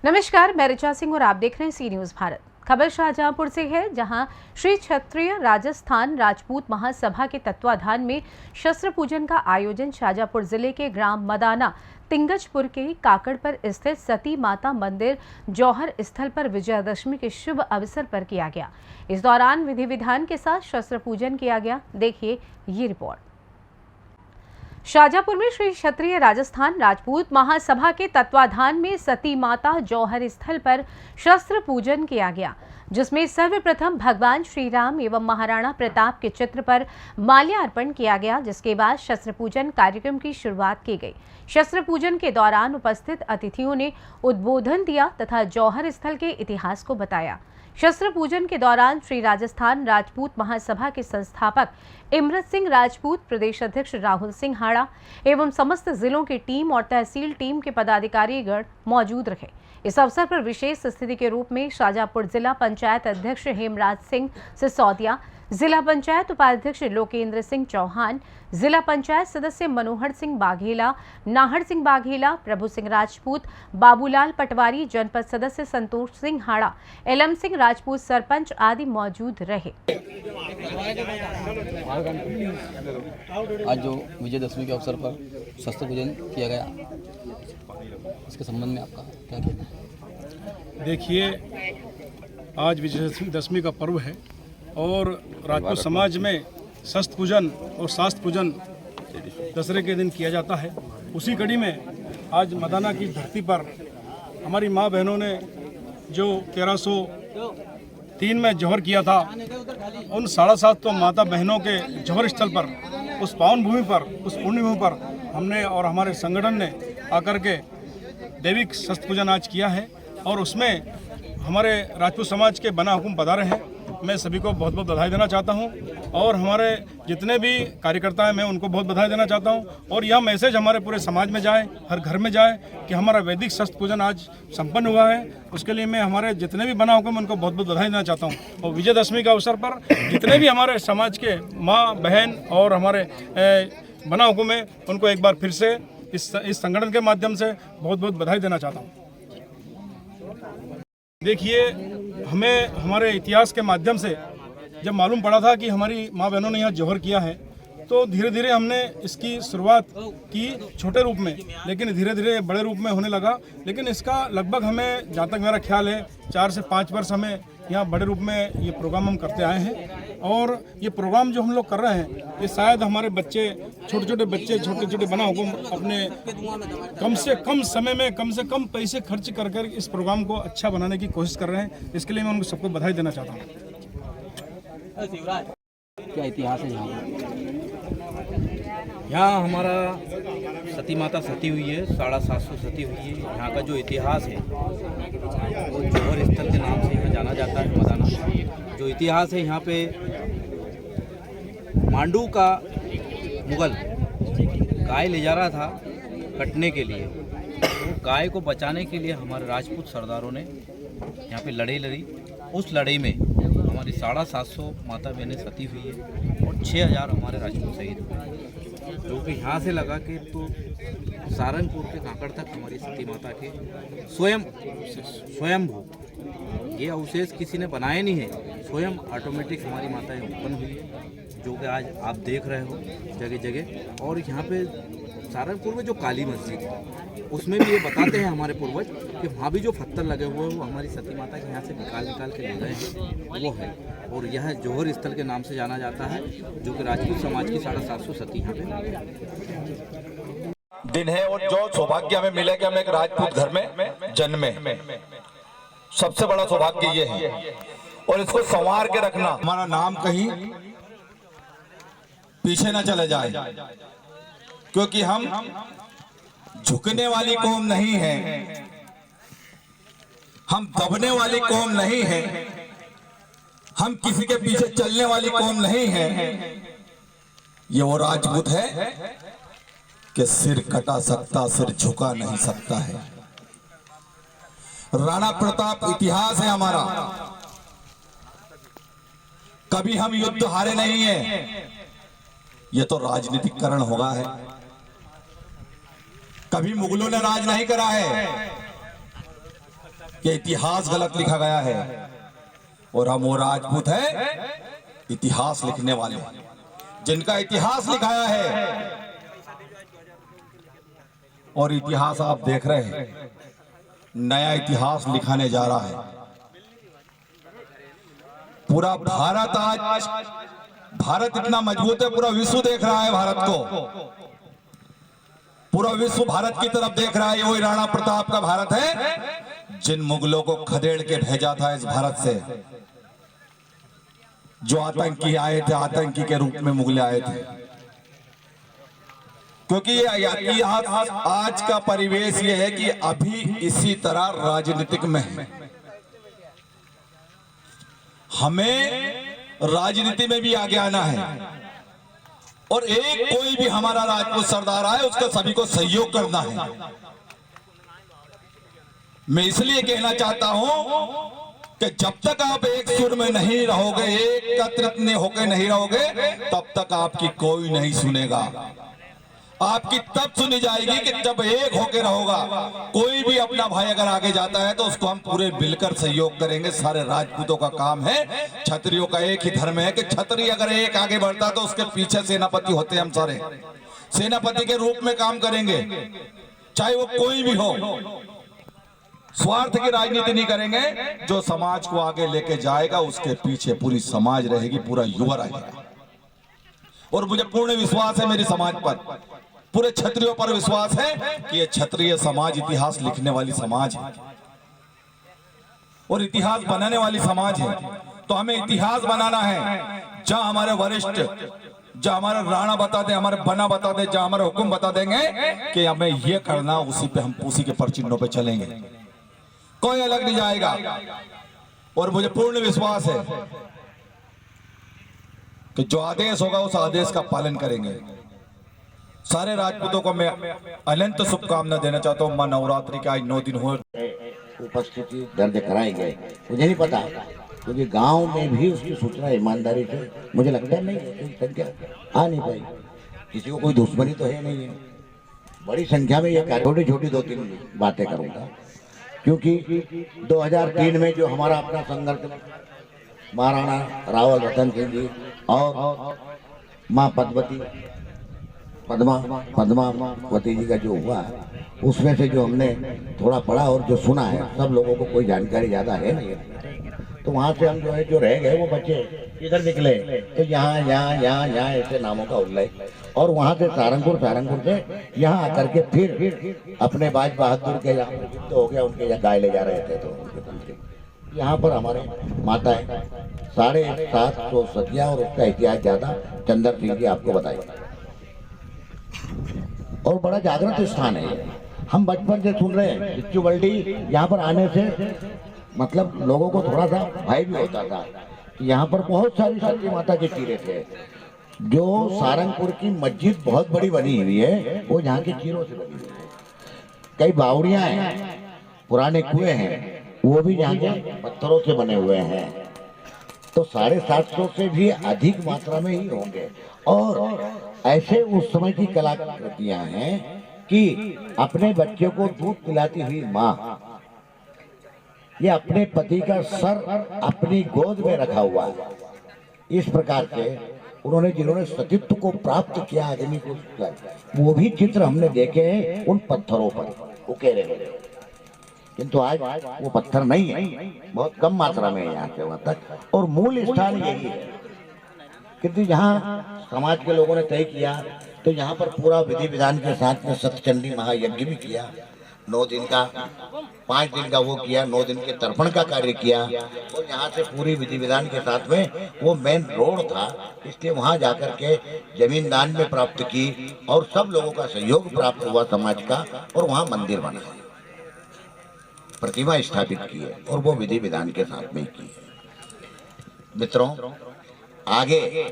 नमस्कार, मैं ऋचा सिंह और आप देख रहे हैं सी न्यूज भारत। खबर शाहजहांपुर से है, जहां श्री क्षत्रिय राजस्थान राजपूत महासभा के तत्वाधान में शस्त्र पूजन का आयोजन शाहजहांपुर जिले के ग्राम मदाना तिंगजपुर के काकड़ पर स्थित सती माता मंदिर जौहर स्थल पर विजयादशमी के शुभ अवसर पर किया गया। इस दौरान विधि विधान के साथ शस्त्र पूजन किया गया। देखिए ये रिपोर्ट। शाहजहांपुर में श्री क्षत्रिय राजस्थान राजपूत महासभा के तत्वाधान में सती माता जौहर स्थल पर शस्त्र पूजन किया गया, जिसमें सर्वप्रथम भगवान श्री राम एवं महाराणा प्रताप के चित्र पर माल्यार्पण किया गया, जिसके बाद शस्त्र पूजन कार्यक्रम की शुरुआत की गई। शस्त्र पूजन के दौरान उपस्थित अतिथियों ने उद्बोधन दिया तथा जौहर स्थल के इतिहास को बताया। शस्त्र पूजन के दौरान श्री राजस्थान राजपूत महासभा के संस्थापक इमरत सिंह राजपूत, प्रदेश अध्यक्ष राहुल सिंह हाड़ा एवं समस्त जिलों की टीम और तहसील टीम के पदाधिकारीगण मौजूद रहे। इस अवसर पर विशेष स्थिति के रूप में शाहजहांपुर जिला पंचायत अध्यक्ष हेमराज सिंह सिसोदिया, जिला पंचायत उपाध्यक्ष लोकेंद्र सिंह चौहान, जिला पंचायत सदस्य मनोहर सिंह बाघेला, नाहर सिंह बाघेला, प्रभु सिंह राजपूत, बाबूलाल पटवारी, जनपद सदस्य संतोष सिंह हाड़ा, एलएम सिंह राजपूत, सरपंच आदि मौजूद रहे। आज जो विजयदशमी के अवसर पर शस्त्र पूजन किया गया, इसके संबंध में आपका क्या कहना है? देखिए, आज विजयदशमी का पर्व है और राजपूत समाज में शस्त्र पूजन और शास्त्र पूजन दशहरे के दिन किया जाता है। उसी कड़ी में आज मदाना की धरती पर हमारी माँ बहनों ने जो 1303 में जौहर किया था, उन 750 माता बहनों के जौहर स्थल पर, उस पावन भूमि पर, उस पुण्य भूमि पर हमने और हमारे संगठन ने आकर के दैविक शस्त्र पूजन आज किया है और उसमें हमारे राजपूत समाज के बना हुकुम पधारे हैं। मैं सभी को बहुत बहुत बधाई देना चाहता हूं और हमारे जितने भी कार्यकर्ता हैं, मैं उनको बहुत बधाई देना चाहता हूं और यह मैसेज हमारे पूरे समाज में जाए, हर घर में जाए कि हमारा वैदिक शस्त्र पूजन आज संपन्न हुआ है। उसके लिए मैं हमारे जितने भी बना हुकुम उनको बहुत बहुत बधाई देना चाहता हूं और विजयदशमी के अवसर पर जितने भी हमारे समाज के माँ बहन और हमारे बना हुकुम है, उनको एक बार फिर से इस संगठन के माध्यम से बहुत बहुत बधाई देना चाहता हूँ। देखिए, हमें हमारे इतिहास के माध्यम से जब मालूम पड़ा था कि हमारी माँ बहनों ने यहाँ जौहर किया है, तो धीरे धीरे हमने इसकी शुरुआत की छोटे रूप में, लेकिन धीरे धीरे बड़े रूप में होने लगा। लेकिन इसका लगभग हमें, जहाँ तक मेरा ख्याल है, 4 से 5 वर्ष हमें यहाँ बड़े रूप में ये प्रोग्राम हम करते आए हैं और ये प्रोग्राम जो हम लोग कर रहे हैं, ये शायद हमारे बच्चे, छोटे छोटे बच्चे, छोटे छोटे बना हुकुम अपने कम से कम समय में कम से कम पैसे खर्च कर कर इस प्रोग्राम को अच्छा बनाने की कोशिश कर रहे हैं। इसके लिए मैं उनको सबको बधाई देना चाहता हूँ। क्या इतिहास है यहाँ हमारा सती माता सती हुई है, 750 सती हुई है। यहाँ का जो इतिहास है वो जौहर स्थल के नाम से यहाँ जाना जाता है। मदाना जो इतिहास है, यहाँ पे मांडू का मुगल गाय ले जा रहा था कटने के लिए। वो गाय को बचाने के लिए हमारे राजपूत सरदारों ने यहाँ पे लड़ाई लड़ी। उस लड़ाई में हमारी 750 माता बहनें सती हुई है और 6000 हमारे राजपूत शहीद हुए, जो कि यहाँ से लगा के तो सहारनपुर के काकड़ तक हमारी सती माता के स्वयंभू ये अवशेष किसी ने बनाए नहीं है, स्वयं ऑटोमेटिक हमारी माताएं उत्पन्न हुई है, जो कि आज आप देख रहे हो जगह जगह। और यहाँ पे सहारनपुर में जो काली मस्जिद है, उसमें भी ये बताते हैं हमारे पूर्वज कि वहाँ भी जो पत्थर लगे हुए हैं वो हमारी सती माता के यहाँ से निकाल के ले गए हैं, वो है। और यह जौहर स्थल के नाम से जाना जाता है, जो कि राजपूत समाज की 750 सती यहाँ पे दिन है और जो सौभाग्य हमें मिला कि हम एक राजपूत घर में जन्मे, सबसे बड़ा सौभाग्य ये है। और इसको संवार के रखना, हमारा नाम कहीं पीछे न चले जाए, क्योंकि हम झुकने वाली कौम नहीं है, हम दबने वाली कौम नहीं है, हम किसी के पीछे चलने वाली कौम नहीं है। ये वो राजपूत है कि सिर कटा सकता, सिर झुका नहीं सकता है। राणा प्रताप इतिहास है हमारा, कभी हम युद्ध हारे नहीं है। ये तो राजनीतिकरण होगा है, कभी मुगलों ने राज नहीं करा है। कि इतिहास गलत लिखा गया है और हम वो राजपूत है इतिहास लिखने वाले, जिनका इतिहास लिखाया है। और इतिहास आप देख रहे हैं, नया इतिहास लिखाने जा रहा है। पूरा भारत आज, भारत इतना मजबूत है, पूरा विश्व देख रहा है भारत को, पूरा विश्व भारत की तरफ देख रहा है। ये वही राणा प्रताप का भारत है जिन मुगलों को खदेड़ के भेजा था इस भारत से, जो आतंकी आए थे, आतंकी के रूप में मुगले आए थे। क्योंकि ये आज का परिवेश ये है कि अभी इसी तरह राजनीतिक में है। हमें राजनीति में भी आगे आना है और एक कोई भी हमारा राजपूत सरदार आए उसका सभी को सहयोग करना है। मैं इसलिए कहना चाहता हूं कि जब तक आप एक सुर में नहीं रहोगे, एकत्रित होकर नहीं रहोगे, तब तक आपकी कोई नहीं सुनेगा। आपकी तब सुनी जाएगी कि जब एक होकर रहोगा। कोई भी अपना भाई अगर आगे जाता है तो उसको हम पूरे मिलकर सहयोग करेंगे। सारे राजपूतों का काम है, क्षत्रियों का एक ही धर्म है कि क्षत्रिय अगर एक आगे बढ़ता है तो उसके पीछे सेनापति होते हैं। हम सारे सेनापति के रूप में काम करेंगे, चाहे वो कोई भी हो। स्वार्थ की राजनीति नहीं करेंगे। जो समाज को आगे लेके जाएगा उसके पीछे पूरी समाज रहेगी, पूरा युवा रहेगा। और मुझे पूर्ण विश्वास है मेरी समाज पर, पूरे क्षत्रियों पर विश्वास है कि ये क्षत्रिय समाज इतिहास लिखने वाली समाज है और इतिहास बनाने वाली समाज है। तो हमें इतिहास बनाना है। जहां हमारे वरिष्ठ, जहां हमारे राणा बता दे, हमारे बना बता दे, जहां हमारे हुक्म बता देंगे कि हमें ये करना, उसी पे हम उसी के परचिन्हों पे चलेंगे, कोई अलग नहीं जाएगा। और मुझे पूर्ण विश्वास है कि जो आदेश होगा उस आदेश का पालन करेंगे। सारे राजपूतों को मैं अनंत शुभकामना देना चाहता हूँ। मां नवरात्रि के आज 9 दिन हुए, उपस्थिति दर्ज कराएंगे। मुझे नहीं पता, क्योंकि गांव में भी उसकी सूचना ईमानदारी से मुझे लगता है नहीं संख्या आ नहीं पाई। किसी को कोई दुश्मनी तो है नहीं है। बड़ी संख्या में ये छोटी छोटी 2-3 बातें करूंगा, क्योंकि 2003 में जो हमारा अपना संघर्ष महाराणा रावल रतन सिंह जी और माँ पद्मावती जी का जो हुआ, उसमें से जो हमने थोड़ा पढ़ा और जो सुना है, सब लोगों को कोई जानकारी ज़्यादा है नहीं। तो वहाँ से हम जो है, जो रह गए वो बच्चे इधर निकले, तो यहाँ ऐसे नामों का उल्लेख, और वहाँ से सारंगपुर से यहाँ आकर के फिर अपने बाज बहादुर के यहाँ युद्ध हो गया, उनके यहाँ गाय ले जा रहे थे। तो उनके यहाँ पर हमारे माताएं 750 सतिया, और उसका इतिहास ज़्यादा चंदर सिंह जी आपको बताएंगे। और बड़ा जागृत स्थान है। हम बचपन से सुन रहे हैं, बिच्चू बल्डी यहाँ पर आने से मतलब लोगों को थोड़ा सा भय भी होता था कि यहाँ पर बहुत सारी सती माता के चीरे थे। जो सारंगपुर की मस्जिद बहुत बड़ी बनी हुई है, वो यहाँ के चीरों से बनी हुई है। कई बावड़ियाँ हैं, पुराने कुएं हैं, वो भी यहाँ के पत्थरों से बने हुए हैं। तो 750 से भी अधिक मात्रा में ही होंगे। और ऐसे उस समय की कलाकृतियां हैं कि अपने बच्चे को दूध पिलाती हुई माँ, ये अपने पति का सर अपनी गोद में रखा हुआ है। इस प्रकार से उन्होंने, जिन्होंने सतीत्व को प्राप्त किया आदमी को, वो भी चित्र हमने देखे हैं उन पत्थरों पर उकेरे हुए। किंतु आज वो पत्थर नहीं है, बहुत कम मात्रा में है यहाँ से वहाँ तक। और मूल स्थान यही है। किंतु यहाँ समाज के लोगों ने तय किया, तो यहाँ पर पूरा विधि विधान के साथ में सतचंडी महायज्ञ भी किया। 9 दिन का, 5 दिन का वो किया, 9 दिन के तर्पण का कार्य किया। और यहाँ से पूरी विधि विधान के साथ में वो मेन रोड था, इसलिए वहाँ जाकर के जमीन दान में प्राप्त की और सब लोगों का सहयोग प्राप्त हुआ समाज का। और वहाँ मंदिर बना, प्रतिमा स्थापित की है, और वो विधि विधान के साथ में की है। मित्रों, आगे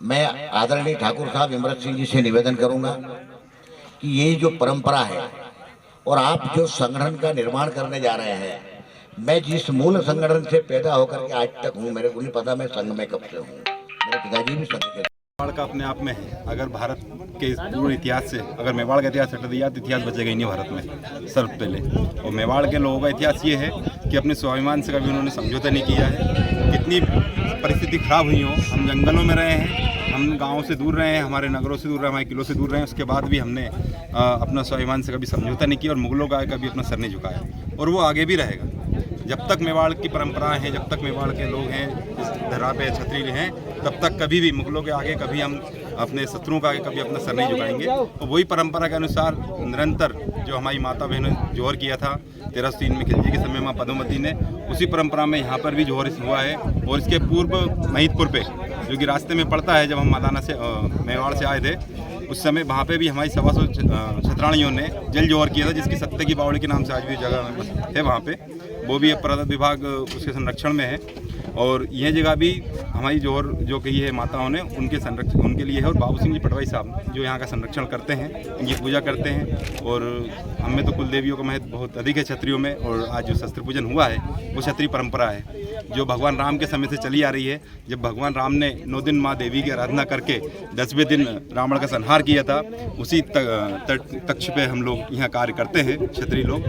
मैं आदरणीय ठाकुर साहब इमरत सिंह जी से निवेदन करूंगा कि ये जो परंपरा है और आप जो संगठन का निर्माण करने जा रहे हैं, मैं जिस मूल संगठन से पैदा होकर के आज तक हूँ, मेरे को नहीं पता मैं संघ में कब से हूँ। मेरे पिताजी भी संघ के मेवाड़ का अपने आप में है। अगर भारत के पूरे इतिहास से अगर मेवाड़ का इतिहास हटा दिया तो इतिहास बचेगा ही नहीं भारत में सर्व पहले। और मेवाड़ के लोगों का इतिहास ये है कि अपने स्वाभिमान से कभी उन्होंने समझौता नहीं किया है। कितनी परिस्थिति खराब हुई हो, हम जंगलों में रहे हैं, हम गाँव से दूर रहे हैं, हमारे नगरों से दूर रहे हैं, हमारे किलों से दूर रहे हैं, उसके बाद भी हमने अपना स्वाभिमान से कभी समझौता नहीं किया और मुगलों का कभी अपना सर नहीं झुकाया। और वो आगे भी रहेगा जब तक मेवाड़ की परंपराएं हैं, जब तक मेवाड़ के लोग हैं, इस धरा पे छतरी हैं, तब तक कभी भी मुगलों के आगे कभी हम अपने शत्रुओं का आगे कभी अपना सर नहीं झुकाएंगे। और वही परंपरा के अनुसार निरंतर जो हमारी माता बहनों ने जोहर किया था 1303 में खिलजी के समय माँ पद्मावती ने, उसी परंपरा में यहाँ पर भी जोहर हुआ है। और इसके पूर्व महितपुर पे जो कि रास्ते में पड़ता है, जब हम मादाना से मेवाड़ से आए थे उस समय वहाँ पे भी हमारी 125 छतरानियों ने जल जोहर किया था, जिसकी सत्य की बावड़ी के नाम से आज भी जगह है वहाँ पे। वो भी अब पुरातत्व विभाग उसके संरक्षण में है। और यह जगह भी हमारी जोहर जो कही है माताओं ने उनके संरक्षण उनके लिए है। और बाबू सिंह जी पटवाई साहब जो यहाँ का संरक्षण करते हैं, इनकी पूजा करते हैं। और हमें तो कुल देवियों का महत्व बहुत अधिक है क्षत्रियों में। और आज जो शस्त्र पूजन हुआ है वो क्षत्रिय परंपरा है जो भगवान राम के समय से चली आ रही है। जब भगवान राम ने 9 दिन माँ देवी की आराधना करके 10वें दिन रावण का संहार किया था, उसी तक्ष पे हम लोग यहाँ कार्य करते हैं क्षत्रिय लोग।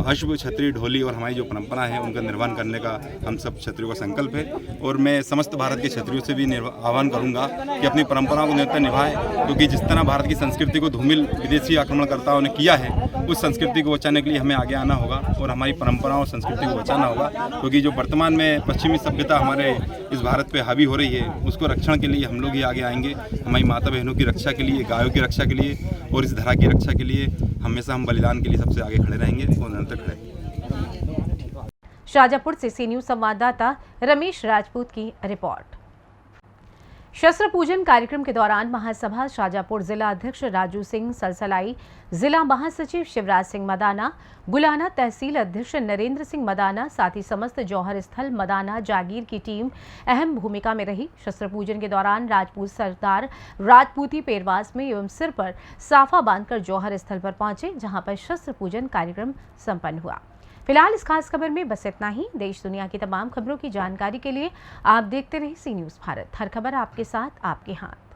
अश्व, छतरी, ढोली और हमारी जो परंपरा है उनका निर्वहन करने का हम सब क्षत्रियों का संकल्प है। और मैं समस्त भारत के क्षत्रियों से भी आह्वान करूँगा कि अपनी परंपराओं को निरंतर निभाएं, क्योंकि जिस तरह भारत की संस्कृति को धूमिल विदेशी आक्रमणकर्ताओं ने किया है, उस संस्कृति को बचाने के लिए हमें आगे आना होगा और हमारी परंपराओं और संस्कृति को बचाना होगा। क्योंकि जो वर्तमान में पश्चिमी सभ्यता हमारे इस भारत पे हावी हो रही है, उसको रक्षण के लिए हम लोग ही आगे आएंगे। हमारी माता बहनों की रक्षा के लिए, गायों की रक्षा के लिए और इस धरा की रक्षा के लिए हमेशा हम बलिदान के लिए सबसे आगे खड़े रहेंगे और निरंतर खड़े रहेंगे। शाजापुर से सी न्यूज़ संवाददाता रमेश राजपूत की रिपोर्ट। शस्त्र पूजन कार्यक्रम के दौरान महासभा शाजापुर जिला अध्यक्ष राजू सिंह सलसलाई, जिला महासचिव शिवराज सिंह मदाना, बुलाना तहसील अध्यक्ष नरेंद्र सिंह मदाना, साथ ही समस्त जौहर स्थल मदाना जागीर की टीम अहम भूमिका में रही। शस्त्र पूजन के दौरान राजपूत सरदार राजपूती पेरवास में एवं सिर पर साफा बांधकर जौहर स्थल पर पहुंचे, जहां पर शस्त्र पूजन कार्यक्रम संपन्न हुआ। फिलहाल इस खास खबर में बस इतना ही। देश दुनिया की तमाम खबरों की जानकारी के लिए आप देखते रहिए सी न्यूज़ भारत। हर खबर आपके साथ, आपके हाथ।